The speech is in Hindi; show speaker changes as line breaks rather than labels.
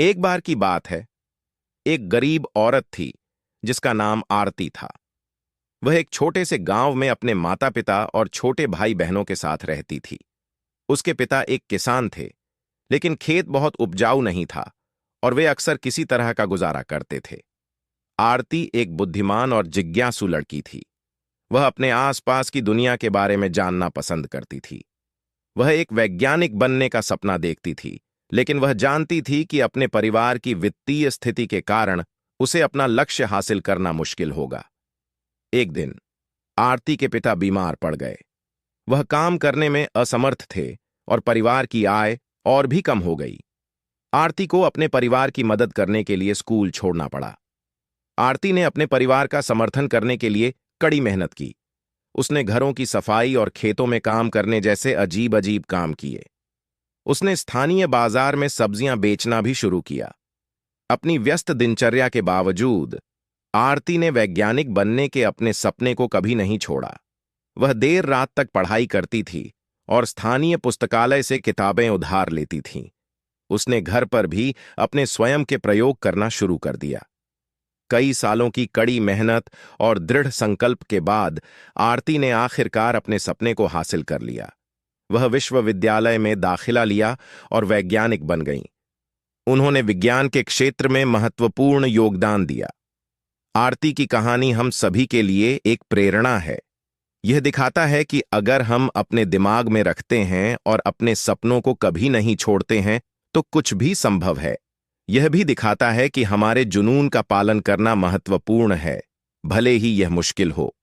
एक बार की बात है। एक गरीब औरत थी जिसका नाम आरती था। वह एक छोटे से गांव में अपने माता पिता और छोटे भाई बहनों के साथ रहती थी। उसके पिता एक किसान थे, लेकिन खेत बहुत उपजाऊ नहीं था और वे अक्सर किसी तरह का गुजारा करते थे। आरती एक बुद्धिमान और जिज्ञासु लड़की थी। वह अपने आसपास की दुनिया के बारे में जानना पसंद करती थी। वह एक वैज्ञानिक बनने का सपना देखती थी, लेकिन वह जानती थी कि अपने परिवार की वित्तीय स्थिति के कारण उसे अपना लक्ष्य हासिल करना मुश्किल होगा। एक दिन आरती के पिता बीमार पड़ गए। वह काम करने में असमर्थ थे और परिवार की आय और भी कम हो गई। आरती को अपने परिवार की मदद करने के लिए स्कूल छोड़ना पड़ा। आरती ने अपने परिवार का समर्थन करने के लिए कड़ी मेहनत की। उसने घरों की सफाई और खेतों में काम करने जैसे अजीब अजीब काम किए। उसने स्थानीय बाजार में सब्जियां बेचना भी शुरू किया। अपनी व्यस्त दिनचर्या के बावजूद आरती ने वैज्ञानिक बनने के अपने सपने को कभी नहीं छोड़ा। वह देर रात तक पढ़ाई करती थी और स्थानीय पुस्तकालय से किताबें उधार लेती थीं। उसने घर पर भी अपने स्वयं के प्रयोग करना शुरू कर दिया। कई सालों की कड़ी मेहनत और दृढ़ संकल्प के बाद आरती ने आखिरकार अपने सपने को हासिल कर लिया। वह विश्वविद्यालय में दाखिला लिया और वैज्ञानिक बन गईं। उन्होंने विज्ञान के क्षेत्र में महत्वपूर्ण योगदान दिया। आरती की कहानी हम सभी के लिए एक प्रेरणा है। यह दिखाता है कि अगर हम अपने दिमाग में रखते हैं और अपने सपनों को कभी नहीं छोड़ते हैं, तो कुछ भी संभव है। यह भी दिखाता है कि हमारे जुनून का पालन करना महत्वपूर्ण है, भले ही यह मुश्किल हो।